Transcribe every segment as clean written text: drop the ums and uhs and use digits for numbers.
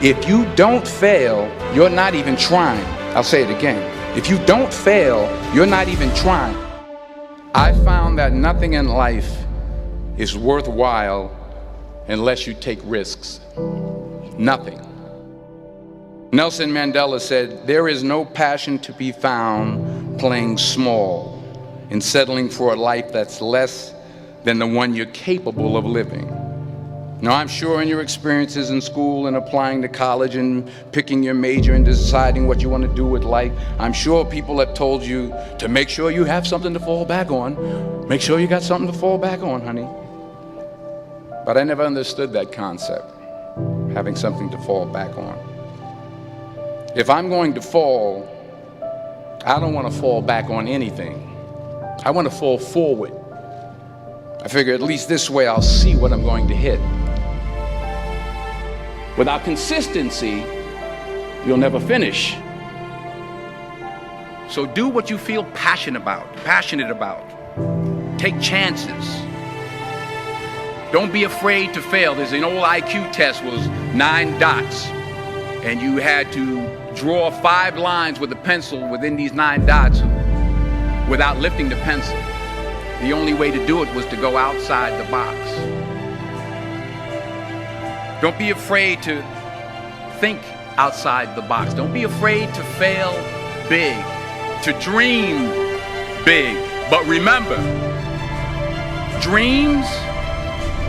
If you don't fail, you're not even trying. I'll say it again. If you don't fail, you're not even trying. I found that nothing in life is worthwhile unless you take risks. Nothing. Nelson Mandela said, "There is no passion to be found playing small and settling for a life that's less than the one you're capable of living." Now, I'm sure in your experiences in school and applying to college and picking your major and deciding what you want to do with life, I'm sure people have told you to make sure you have something to fall back on. Make sure you got something to fall back on, honey. But I never understood that concept, having something to fall back on. If I'm going to fall, I don't want to fall back on anything. I want to fall forward. I figure at least this way I'll see what I'm going to hit. Without consistency, you'll never finish. So do what you feel passionate about. Take chances. Don't be afraid to fail. There's an old IQ test, was 9 dots, and you had to draw 5 lines with a pencil within these 9 dots without lifting the pencil. The only way to do it was to go outside the box. Don't be afraid to think outside the box. Don't be afraid to fail big, to dream big. But remember, dreams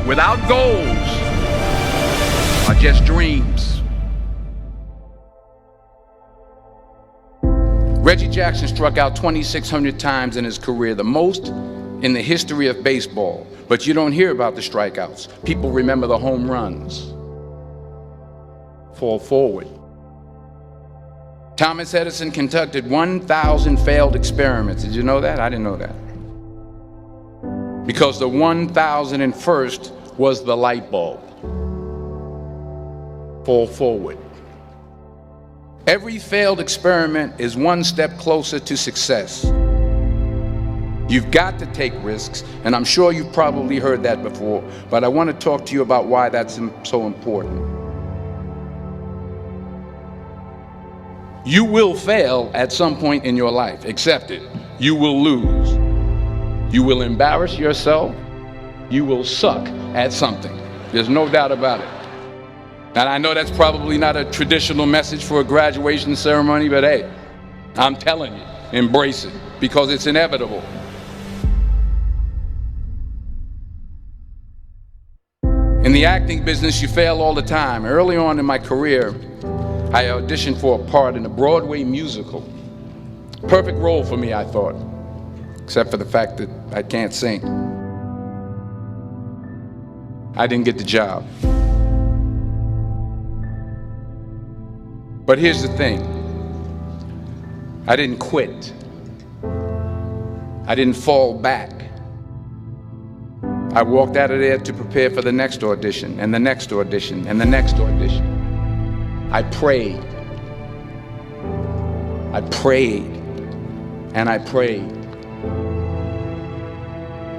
without goals are just dreams. Reggie Jackson struck out 2,600 times in his career, the most in the history of baseball. But you don't hear about the strikeouts. People remember the home runs. Fall forward. Thomas Edison conducted 1,000 failed experiments. Did you know that? I didn't know that. Because the 1,001st was the light bulb. Fall forward. Every failed experiment is one step closer to success. You've got to take risks, and I'm sure you've probably heard that before, but I want to talk to you about why that's so important. You will fail at some point in your life. Accept it. You will lose. You will embarrass yourself. You will suck at something. There's no doubt about it. And I know that's probably not a traditional message for a graduation ceremony, but hey, I'm telling you, embrace it, because it's inevitable. In the acting business, you fail all the time. Early on in my career, I auditioned for a part in a Broadway musical. Perfect role for me, I thought, except for the fact that I can't sing. I didn't get the job. But here's the thing. I didn't quit. I didn't fall back. I walked out of there to prepare for the next audition, and the next audition, and the next audition. I prayed. I prayed. And I prayed.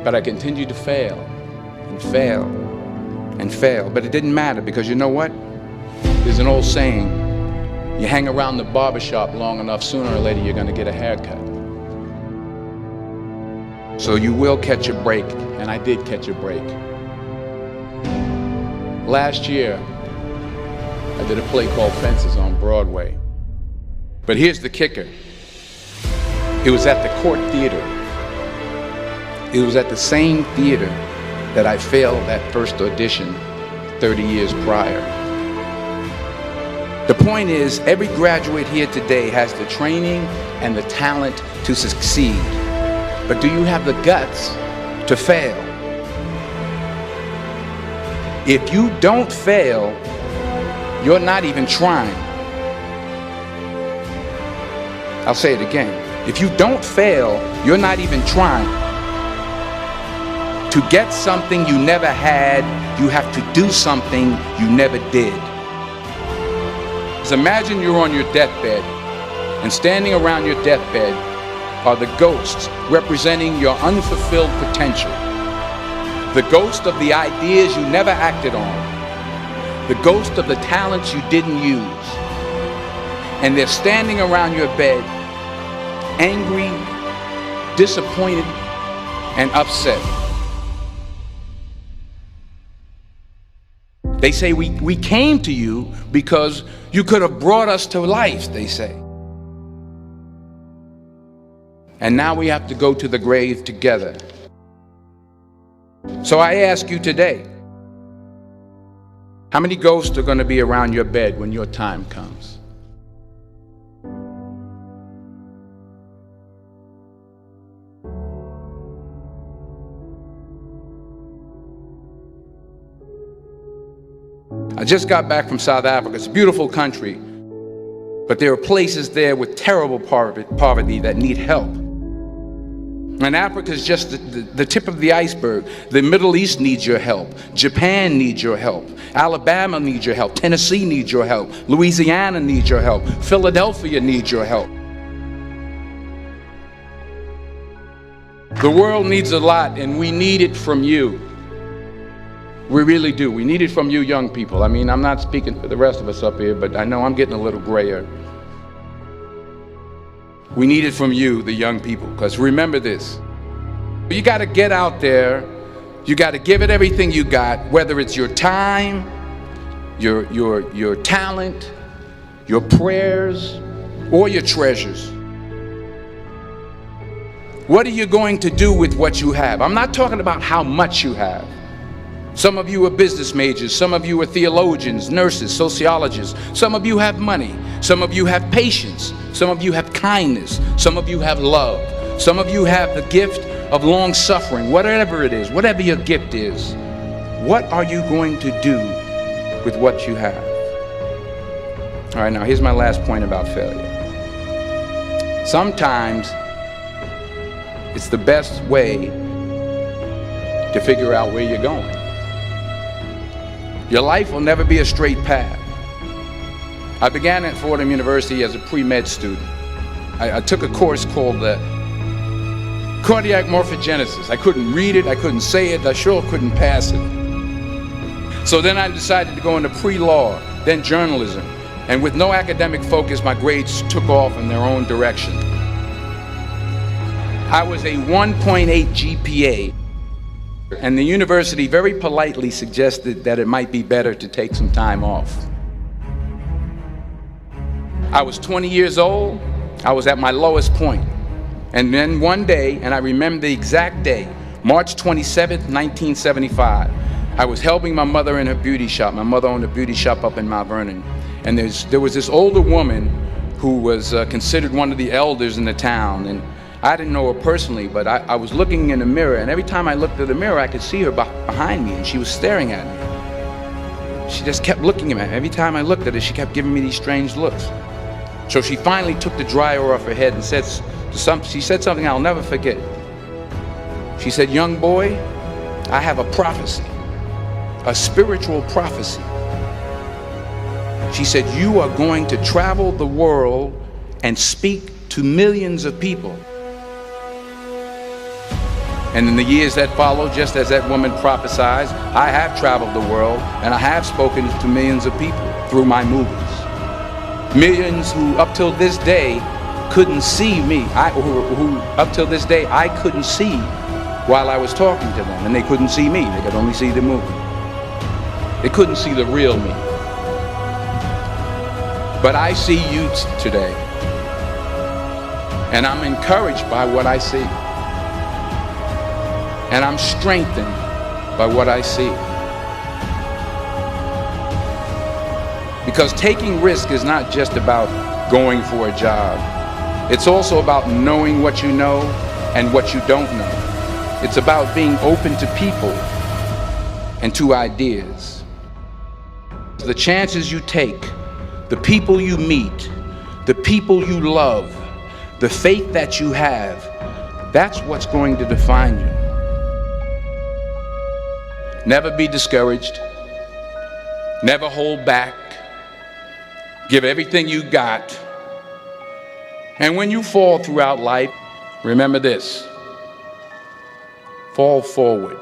But I continued to fail and fail and fail. But it didn't matter, because you know what? There's an old saying, you hang around the barbershop long enough, sooner or later you're going to get a haircut. So you will catch a break, and I did catch a break. Last year, I did a play called Fences on Broadway. But here's the kicker. It was at the Court Theater. It was at the same theater that I failed that first audition 30 years prior. The point is, every graduate here today has the training and the talent to succeed. But do you have the guts to fail? If you don't fail, you're not even trying. I'll say it again. If you don't fail, you're not even trying. To get something you never had, you have to do something you never did. Just imagine you're on your deathbed, and standing around your deathbed are the ghosts representing your unfulfilled potential. The ghost of the ideas you never acted on. the ghost of the talents you didn't use. And they're standing around your bed, angry, disappointed, and upset. They say, we came to you because you could have brought us to life, they say. And now we have to go to the grave together. So I ask you today, how many ghosts are going to be around your bed when your time comes? I just got back from South Africa. It's a beautiful country, but there are places there with terrible poverty that need help. And Africa is just the tip of the iceberg. The Middle East needs your help. Japan needs your help. Alabama needs your help. Tennessee needs your help. Louisiana needs your help. Philadelphia needs your help. The world needs a lot, and we need it from you. We really do. We need it from you young people. I mean, I'm not speaking for the rest of us up here, but I know I'm getting a little grayer. We need it from you, the young people, because remember this. You got to get out there. You got to give it everything you got, whether it's your time, your talent, your prayers, or your treasures. What are you going to do with what you have? I'm not talking about how much you have. Some of you are business majors, some of you are theologians, nurses, sociologists. Some of you have money, some of you have patience, some of you have kindness, some of you have love, some of you have the gift of long suffering. Whatever it is, whatever your gift is, what are you going to do with what you have? All right, now here's my last point about failure. Sometimes it's the best way to figure out where you're going. Your life will never be a straight path. I began at Fordham University as a pre-med student. I took a course called cardiac morphogenesis. I couldn't read it, I couldn't say it, I sure couldn't pass it. So then I decided to go into pre-law, then journalism. And with no academic focus, my grades took off in their own direction. I was a 1.8 GPA. And the university very politely suggested that it might be better to take some time off. I was 20 years old. I was at my lowest point. And then one day, and I remember the exact day, March 27th, 1975, I was helping my mother in her beauty shop. My mother owned a beauty shop up in Mount Vernon. And there was this older woman who was considered one of the elders in the town. And I didn't know her personally, but I was looking in the mirror, and every time I looked at the mirror, I could see her behind me, and she was staring at me. She just kept looking at me. Every time I looked at her, she kept giving me these strange looks. So she finally took the dryer off her head and she said something I'll never forget. She said, "Young boy, I have a prophecy, a spiritual prophecy." She said, "You are going to travel the world and speak to millions of people." And in the years that followed, just as that woman prophesied, I have traveled the world and I have spoken to millions of people through my movies. Millions who up till this day couldn't see me, who up till this day I couldn't see while I was talking to them, and they couldn't see me, they could only see the movie. They couldn't see the real me. But I see you today, and I'm encouraged by what I see. And I'm strengthened by what I see. Because taking risk is not just about going for a job. It's also about knowing what you know and what you don't know. It's about being open to people and to ideas. The chances you take, the people you meet, the people you love, the faith that you have, that's what's going to define you. Never be discouraged. Never hold back. Give everything you got. And when you fall throughout life, remember this: fall forward.